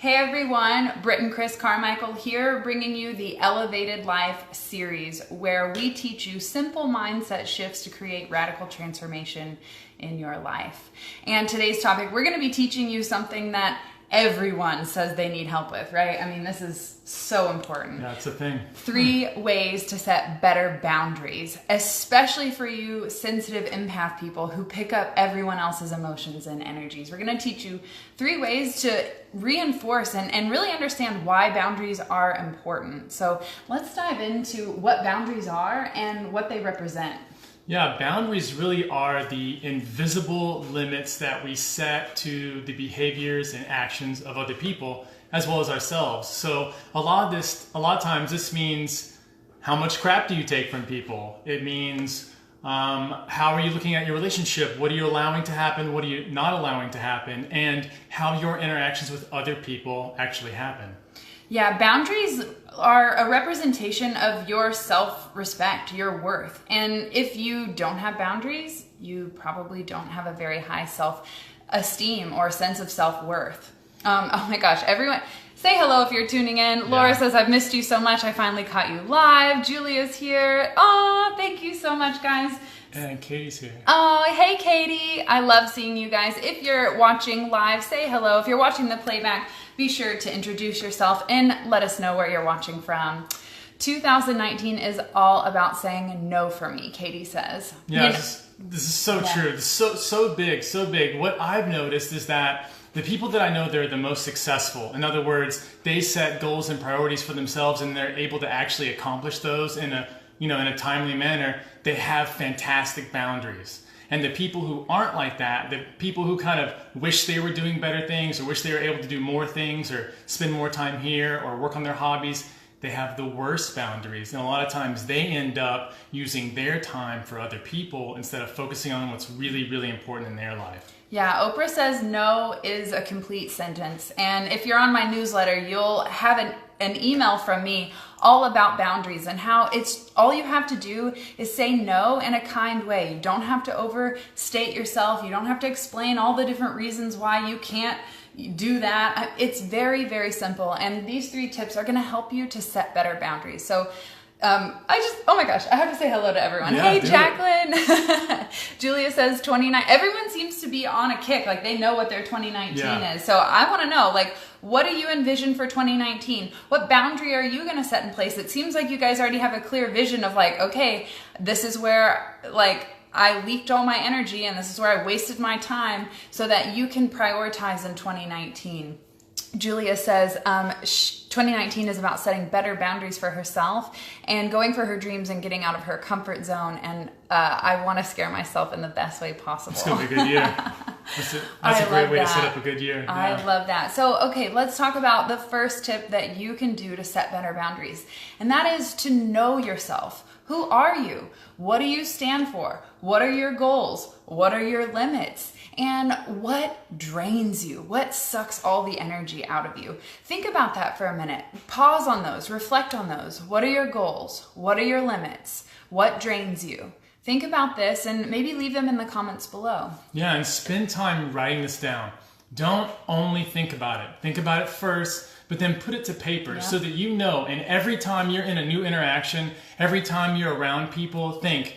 Hey everyone, Britt and Chris Carmichael here, bringing you the Elevated Life series, where we teach you simple mindset shifts to create radical transformation in your life. And today's topic, we're going to be teaching you something that everyone says they need help with, right? I mean, this is so important. Yeah, it's a thing. 3 ways to set better boundaries, especially for you sensitive empath people who pick up everyone else's emotions and energies. We're going to teach you 3 ways to reinforce and really understand why boundaries are important. So let's dive into what boundaries are and what they represent. Yeah, boundaries really are the invisible limits that we set to the behaviors and actions of other people as well as ourselves. So a lot of times this means how much crap do you take from people? It means how are you looking at your relationship? What are you allowing to happen? What are you not allowing to happen? And how your interactions with other people actually happen. Yeah, boundaries are a representation of your self-respect, your worth. And if you don't have boundaries, you probably don't have a very high self-esteem or sense of self-worth. Oh my gosh, everyone, say hello if you're tuning in. Yeah. Laura says, I've missed you so much. I finally caught you live. Julia's here. Oh, thank you so much, guys. And Katie's here. Oh, hey, Katie. I love seeing you guys. If you're watching live, say hello. If you're watching the playback, be sure to introduce yourself and let us know where you're watching from. 2019 is all about saying no for me, Katie says. Yeah, this is so true. This is so big. What I've noticed is that the people that I know that are the most successful, in other words, they set goals and priorities for themselves and they're able to actually accomplish those in a timely manner. They have fantastic boundaries. And the people who aren't like that, the people who kind of wish they were doing better things or wish they were able to do more things or spend more time here or work on their hobbies, they have the worst boundaries. And a lot of times they end up using their time for other people instead of focusing on what's really, really important in their life. Yeah, Oprah says no is a complete sentence. And if you're on my newsletter, you'll have an email from me all about boundaries and how it's all you have to do is say no in a kind way. You don't have to overstate yourself. You don't have to explain all the different reasons why you can't do that. It's very, very simple. And these 3 tips are going to help you to set better boundaries. So oh my gosh, I have to say hello to everyone. Yeah, hey, Jacqueline. Julia says 29. Everyone seems to be on a kick. Like they know what their 2019 is. So I want to know, like, what do you envision for 2019? What boundary are you going to set in place? It seems like you guys already have a clear vision of like, okay, this is where like I leaked all my energy and this is where I wasted my time so that you can prioritize in 2019. Julia says 2019 is about setting better boundaries for herself and going for her dreams and getting out of her comfort zone. And I want to scare myself in the best way possible. It's going to be a good year. That's a great way to set up a good year. Yeah. I love that. So, okay, let's talk about the first tip that you can do to set better boundaries. And that is to know yourself. Who are you? What do you stand for? What are your goals? What are your limits? And what drains you? What sucks all the energy out of you? Think about that for a minute. Pause on those. Reflect on those. What are your goals? What are your limits? What drains you? Think about this and maybe leave them in the comments below. Yeah, and spend time writing this down. Don't only think about it. Think about it first, but then put it to paper so that you know. And every time you're in a new interaction, every time you're around people, think,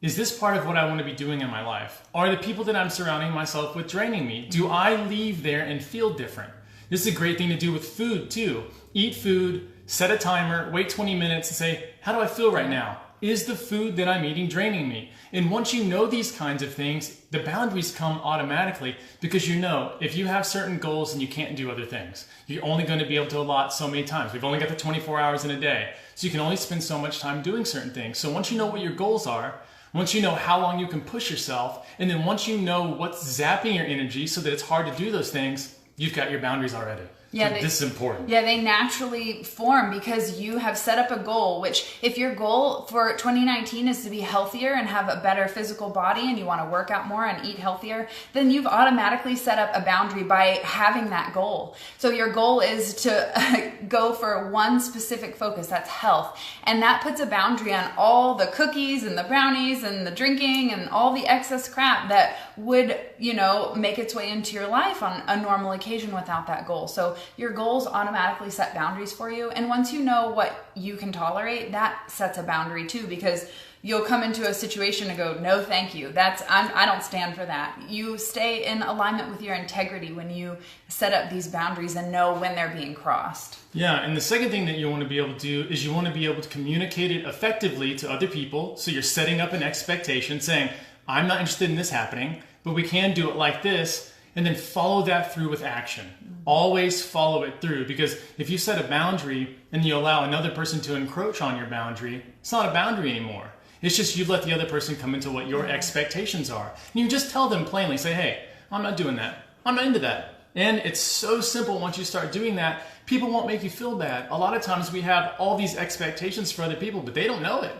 is this part of what I want to be doing in my life? Are the people that I'm surrounding myself with draining me? Do I leave there and feel different? This is a great thing to do with food too. Eat food, set a timer, wait 20 minutes and say, how do I feel right now? Is the food that I'm eating draining me? And once you know these kinds of things, the boundaries come automatically because you know if you have certain goals and you can't do other things, you're only going to be able to allot so many times. We've only got the 24 hours in a day. So you can only spend so much time doing certain things. So once you know what your goals are, once you know how long you can push yourself, and then once you know what's zapping your energy so that it's hard to do those things, you've got your boundaries already. Yeah, so this is important. Yeah, they naturally form because you have set up a goal, which if your goal for 2019 is to be healthier and have a better physical body and you want to work out more and eat healthier, then you've automatically set up a boundary by having that goal. So your goal is to go for one specific focus, that's health. And that puts a boundary on all the cookies and the brownies and the drinking and all the excess crap that would, make its way into your life on a normal occasion without that goal. So your goals automatically set boundaries for you. And once you know what you can tolerate, that sets a boundary too, because you'll come into a situation and go, no, thank you. I don't stand for that. You stay in alignment with your integrity when you set up these boundaries and know when they're being crossed. Yeah, and the second thing that you want to be able to do is you want to be able to communicate it effectively to other people. So you're setting up an expectation saying, I'm not interested in this happening, but we can do it like this, and then follow that through with action. Always follow it through, because if you set a boundary and you allow another person to encroach on your boundary, it's not a boundary anymore. It's just you let the other person come into what your expectations are. And you just tell them plainly, say, hey, I'm not doing that. I'm not into that. And it's so simple once you start doing that, people won't make you feel bad. A lot of times we have all these expectations for other people, but they don't know it.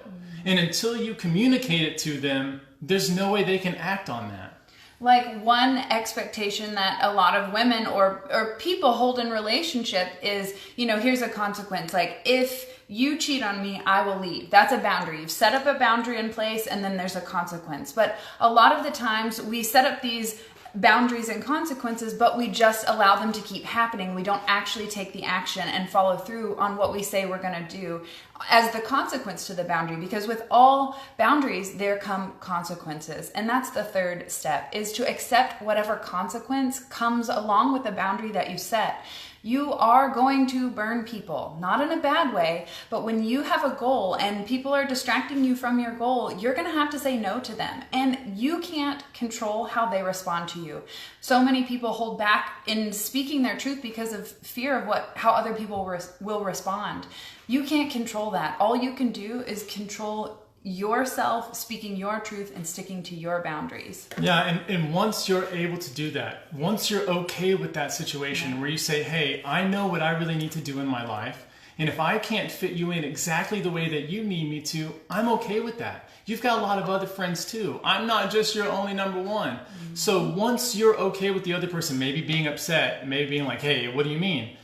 And until you communicate it to them, there's no way they can act on that. Like one expectation that a lot of women or people hold in relationship is, here's a consequence. Like, if you cheat on me, I will leave. That's a boundary. You've set up a boundary in place, and then there's a consequence. But a lot of the times we set up these boundaries and consequences, but we just allow them to keep happening. We don't actually take the action and follow through on what we say we're going to do as the consequence to the boundary, because with all boundaries there come consequences. And that's the third step, is to accept whatever consequence comes along with the boundary that you set. You are going to burn people, not in a bad way, but when you have a goal and people are distracting you from your goal, you're going to have to say no to them. And you can't control how they respond to you. So many people hold back in speaking their truth because of fear of how other people will respond. You can't control that. All you can do is control yourself, speaking your truth and sticking to your boundaries. Yeah, and once you're able to do that, once you're okay with that situation where you say, hey, I know what I really need to do in my life, and if I can't fit you in exactly the way that you need me to, I'm okay with that. You've got a lot of other friends too. I'm not just your only number one. Mm-hmm. So once you're okay with the other person maybe being upset, maybe being like, hey, what do you mean?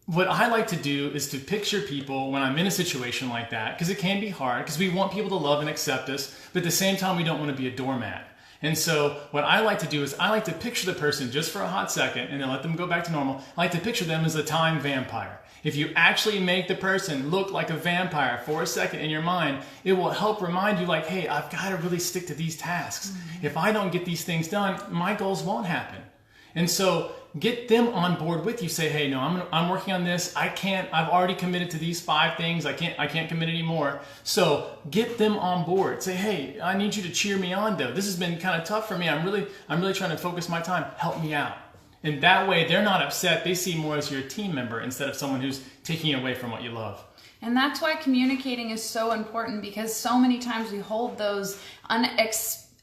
What I like to do is to picture people when I'm in a situation like that, because it can be hard, because we want people to love and accept us, but at the same time we don't want to be a doormat. And so what I like to do is I like to picture the person just for a hot second and then let them go back to normal. I like to picture them as a time vampire. If you actually make the person look like a vampire for a second in your mind, it will help remind you like, hey, I've got to really stick to these tasks. Mm-hmm. If I don't get these things done, my goals won't happen. And so get them on board with you. Say, hey, no, I'm working on this. I've already committed to these 5 things. I can't commit anymore. So get them on board. Say, hey, I need you to cheer me on though. This has been kind of tough for me. I'm really trying to focus my time. Help me out. And that way they're not upset. They see more as your team member instead of someone who's taking away from what you love. And that's why communicating is so important, because so many times we hold those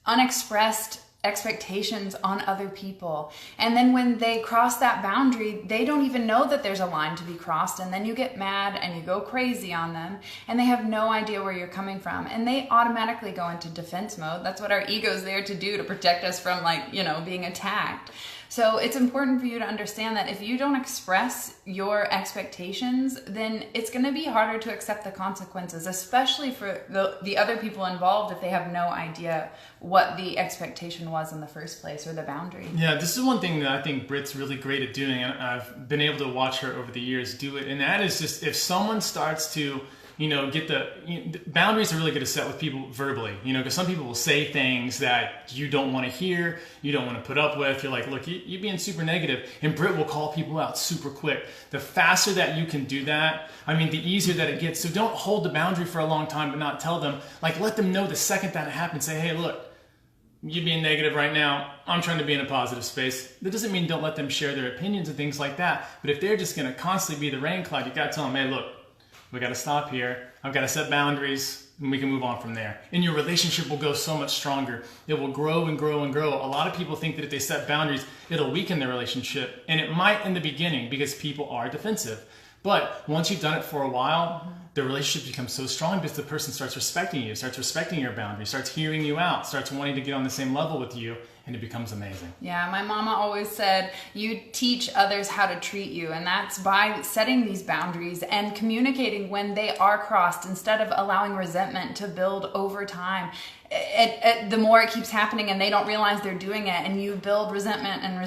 unexpressed expectations on other people. And then when they cross that boundary, they don't even know that there's a line to be crossed. And then you get mad and you go crazy on them and they have no idea where you're coming from. And they automatically go into defense mode. That's what our ego's there to do, to protect us from being attacked. So it's important for you to understand that if you don't express your expectations, then it's going to be harder to accept the consequences, especially for the other people involved if they have no idea what the expectation was in the first place, or the boundary. Yeah, this is one thing that I think Britt's really great at doing, and I've been able to watch her over the years do it, and that is just if someone starts to the boundaries are really good to set with people verbally, because some people will say things that you don't want to hear, you don't want to put up with. You're like, look, you're being super negative, and Britt will call people out super quick. The faster that you can do that, the easier that it gets. So don't hold the boundary for a long time but not tell them. Like, let them know the second that it happens. Say, hey, look, you're being negative right now. I'm trying to be in a positive space. That doesn't mean don't let them share their opinions and things like that. But if they're just going to constantly be the rain cloud, you got to tell them, hey, look, we got to stop here. I've got to set boundaries, and we can move on from there. And your relationship will go so much stronger. It will grow and grow and grow. A lot of people think that if they set boundaries, it'll weaken their relationship. And it might in the beginning because people are defensive. But once you've done it for a while, the relationship becomes so strong because the person starts respecting you, starts respecting your boundaries, starts hearing you out, starts wanting to get on the same level with you. and it becomes amazing. Yeah, my mama always said, you teach others how to treat you. And that's by setting these boundaries and communicating when they are crossed instead of allowing resentment to build over time. The more it keeps happening and they don't realize they're doing it, and you build resentment, and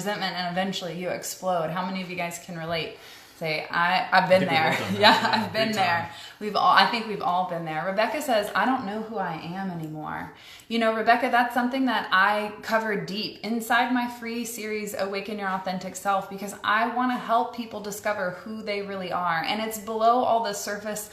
eventually you explode. How many of you guys can relate? Say, I've been there. Yeah, I've been there. I think we've all been there. Rebecca says, I don't know who I am anymore. You know, Rebecca, that's something that I covered deep inside my free series, Awaken Your Authentic Self, because I want to help people discover who they really are. And it's below all the surface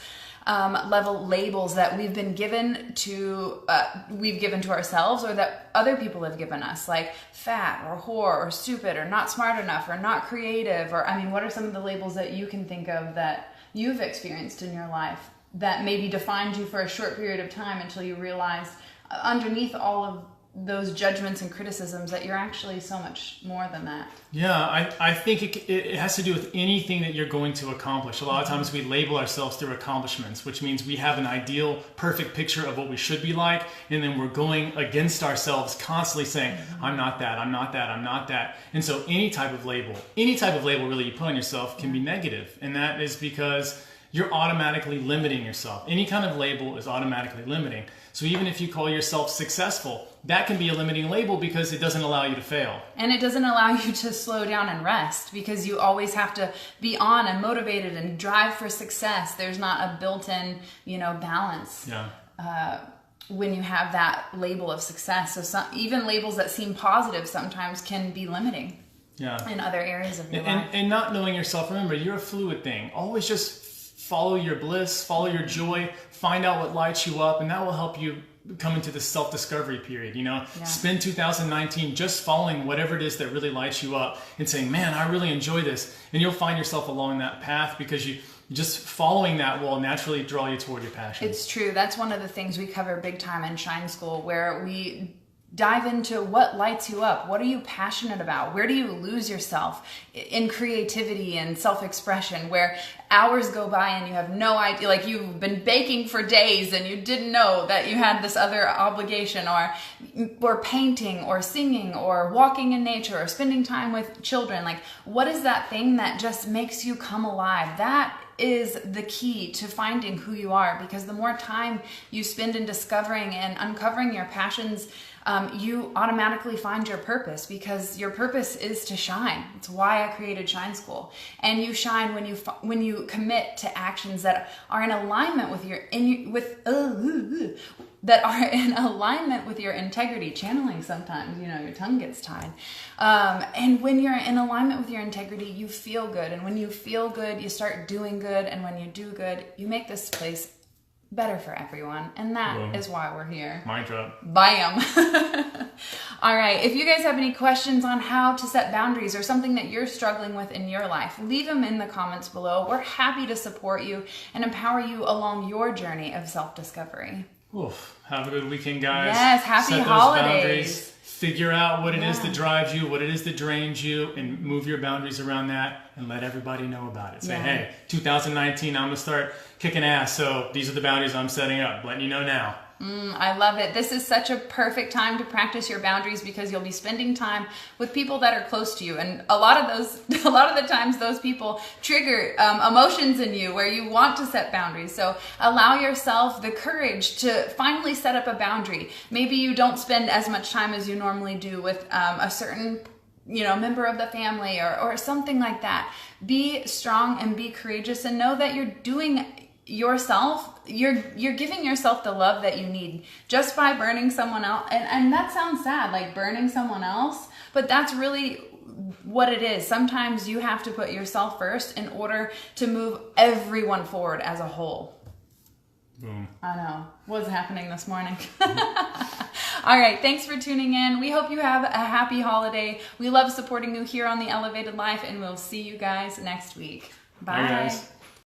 level labels that we've been given to ourselves, or that other people have given us, like fat or whore or stupid or not smart enough or not creative. Or, I mean, what are some of the labels that you can think of that you've experienced in your life that maybe defined you for a short period of time until you realized underneath all of those judgments and criticisms that you're actually so much more than that? Yeah, I think it has to do with anything that you're going to accomplish. A lot of times we label ourselves through accomplishments, which means we have an ideal, perfect picture of what we should be like, and then we're going against ourselves, constantly saying, I'm not that, I'm not that, I'm not that. And so any type of label really you put on yourself can be negative, and that is because you're automatically limiting yourself. Any kind of label is automatically limiting. So even if you call yourself successful, that can be a limiting label because it doesn't allow you to fail. And it doesn't allow you to slow down and rest, because you always have to be on and motivated and drive for success. There's not a built-in, balance. Yeah. When you have that label of success. So even labels that seem positive sometimes can be limiting. Yeah. In other areas of your life. And not knowing yourself, remember, you're a fluid thing. Always just follow your bliss, follow your joy, find out what lights you up, and that will help you come into the self-discovery period. Spend 2019 just following whatever it is that really lights you up and saying, man, I really enjoy this. And you'll find yourself along that path, because you just following that will naturally draw you toward your passion. It's true. That's one of the things we cover big time in Shine School, where we dive into what lights you up. What are you passionate about? Where do you lose yourself in creativity and self-expression, where hours go by and you have no idea, like you've been baking for days and you didn't know that you had this other obligation, or painting or singing or walking in nature or spending time with children. Like, what is that thing that just makes you come alive? That is the key to finding who you are, because the more time you spend in discovering and uncovering your passions, you automatically find your purpose, because your purpose is to shine. It's why I created Shine School. And you shine when you commit to actions that are in alignment with your integrity. Channeling sometimes, your tongue gets tied. And when you're in alignment with your integrity, you feel good. And when you feel good, you start doing good. And when you do good, you make this place better for everyone. And that is why we're here. Mic drop. Bam. All right. If you guys have any questions on how to set boundaries, or something that you're struggling with in your life, leave them in the comments below. We're happy to support you and empower you along your journey of self-discovery. Oof. Have a good weekend, guys. Yes. Happy holidays. Figure out what it is that drives you, what it is that drains you, and move your boundaries around that, and let everybody know about it. Say, hey, 2019, I'm going to start kicking ass, so these are the boundaries I'm setting up. Letting you know now. I love it. This is such a perfect time to practice your boundaries, because you'll be spending time with people that are close to you. And a lot of the times those people trigger emotions in you where you want to set boundaries. So allow yourself the courage to finally set up a boundary. Maybe you don't spend as much time as you normally do with a certain member of the family or something like that. Be strong and be courageous, and know that you're doing yourself, you're giving yourself the love that you need just by burning someone else. And that sounds sad, like burning someone else, but that's really what it is. Sometimes you have to put yourself first in order to move everyone forward as a whole. Boom. I know. What's happening this morning? All right. Thanks for tuning in. We hope you have a happy holiday. We love supporting you here on The Elevated Life, and we'll see you guys next week. Bye. Bye, guys.